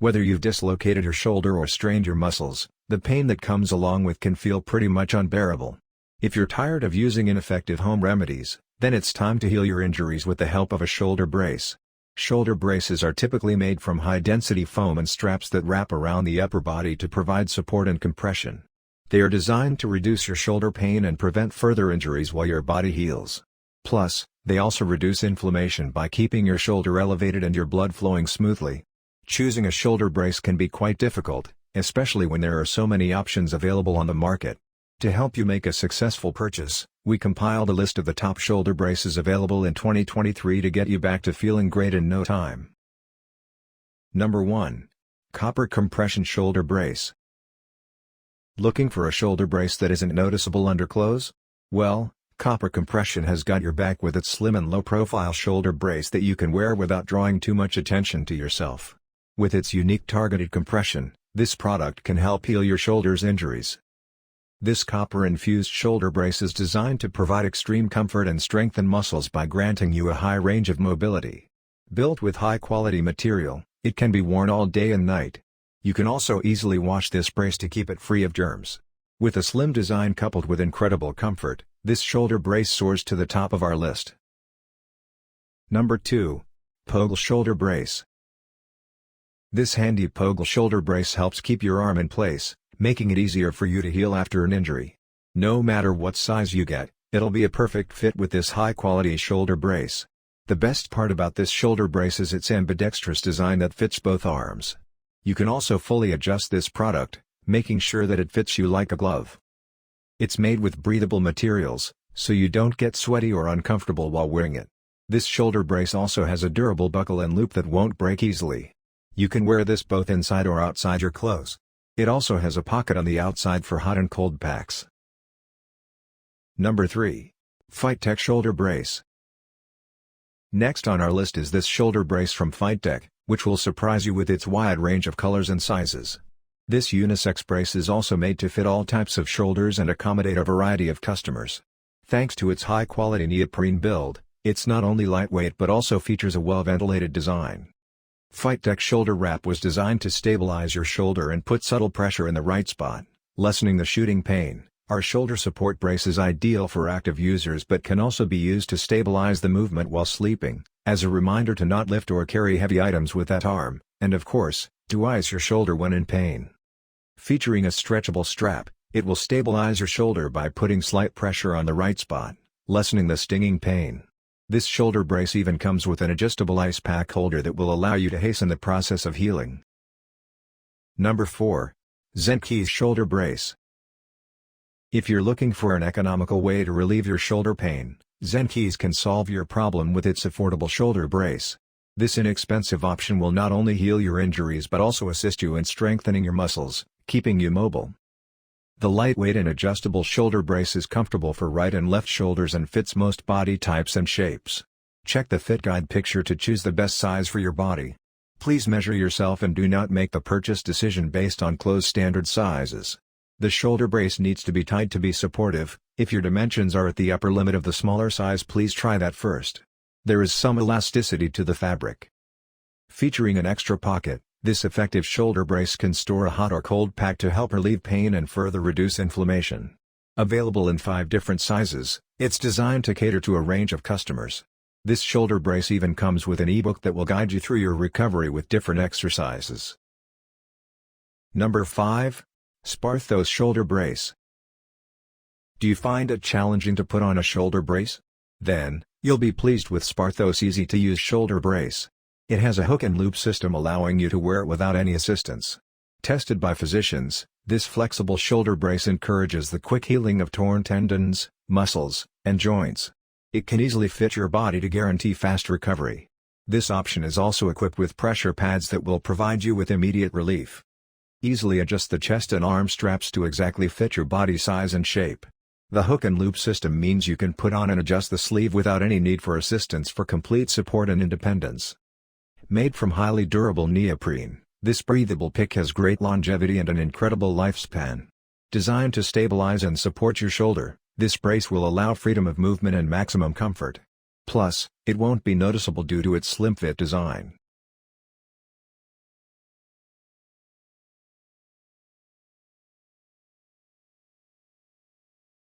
Whether you've dislocated your shoulder or strained your muscles, the pain that comes along with can feel pretty much unbearable. If you're tired of using ineffective home remedies, then it's time to heal your injuries with the help of a shoulder brace. Shoulder braces are typically made from high-density foam and straps that wrap around the upper body to provide support and compression. They are designed to reduce your shoulder pain and prevent further injuries while your body heals. Plus, they also reduce inflammation by keeping your shoulder elevated and your blood flowing smoothly. Choosing a shoulder brace can be quite difficult, especially when there are so many options available on the market. To help you make a successful purchase, we compiled a list of the top shoulder braces available in 2023 to get you back to feeling great in no time. Number 1. Copper Compression Shoulder Brace. Looking for a shoulder brace that isn't noticeable under clothes? Well, Copper Compression has got your back with its slim and low-profile shoulder brace that you can wear without drawing too much attention to yourself. With its unique targeted compression, this product can help heal your shoulder's injuries. This copper-infused shoulder brace is designed to provide extreme comfort and strengthen muscles by granting you a high range of mobility. Built with high-quality material, it can be worn all day and night. You can also easily wash this brace to keep it free of germs. With a slim design coupled with incredible comfort, this shoulder brace soars to the top of our list. Number 2. POAGL Shoulder Brace. This handy POAGL shoulder brace helps keep your arm in place, making it easier for you to heal after an injury. No matter what size you get, it'll be a perfect fit with this high-quality shoulder brace. The best part about this shoulder brace is its ambidextrous design that fits both arms. You can also fully adjust this product, making sure that it fits you like a glove. It's made with breathable materials, so you don't get sweaty or uncomfortable while wearing it. This shoulder brace also has a durable buckle and loop that won't break easily. You can wear this both inside or outside your clothes. It also has a pocket on the outside for hot and cold packs. Number 3. FIGHTECH Shoulder Brace. Next on our list is this shoulder brace from FIGHTECH, which will surprise you with its wide range of colors and sizes. This unisex brace is also made to fit all types of shoulders and accommodate a variety of customers. Thanks to its high-quality neoprene build, it's not only lightweight but also features a well-ventilated design. FIGHTECH Shoulder Wrap was designed to stabilize your shoulder and put subtle pressure in the right spot, lessening the shooting pain. Our shoulder support brace is ideal for active users but can also be used to stabilize the movement while sleeping, as a reminder to not lift or carry heavy items with that arm, and of course, to ice your shoulder when in pain. Featuring a stretchable strap, it will stabilize your shoulder by putting slight pressure on the right spot, lessening the stinging pain. This shoulder brace even comes with an adjustable ice pack holder that will allow you to hasten the process of healing. Number 4. ZENKEYZ Shoulder Brace. If you're looking for an economical way to relieve your shoulder pain, ZENKEYZ can solve your problem with its affordable shoulder brace. This inexpensive option will not only heal your injuries but also assist you in strengthening your muscles, keeping you mobile. The lightweight and adjustable shoulder brace is comfortable for right and left shoulders and fits most body types and shapes. Check the fit guide picture to choose the best size for your body. Please measure yourself and do not make the purchase decision based on clothes standard sizes. The shoulder brace needs to be tight to be supportive. If your dimensions are at the upper limit of the smaller size, please try that first. There is some elasticity to the fabric. Featuring an extra pocket, this effective shoulder brace can store a hot or cold pack to help relieve pain and further reduce inflammation. Available in 5 different sizes, it's designed to cater to a range of customers. This shoulder brace even comes with an ebook that will guide you through your recovery with different exercises. Number 5. SPARTHOS Shoulder Brace. Do you find it challenging to put on a shoulder brace? Then, you'll be pleased with SPARTHOS' easy-to-use shoulder brace. It has a hook and loop system allowing you to wear it without any assistance. Tested by physicians, this flexible shoulder brace encourages the quick healing of torn tendons, muscles, and joints. It can easily fit your body to guarantee fast recovery. This option is also equipped with pressure pads that will provide you with immediate relief. Easily adjust the chest and arm straps to exactly fit your body size and shape. The hook and loop system means you can put on and adjust the sleeve without any need for assistance for complete support and independence. Made from highly durable neoprene, this breathable pick has great longevity and an incredible lifespan. Designed to stabilize and support your shoulder, this brace will allow freedom of movement and maximum comfort. Plus, it won't be noticeable due to its slim fit design.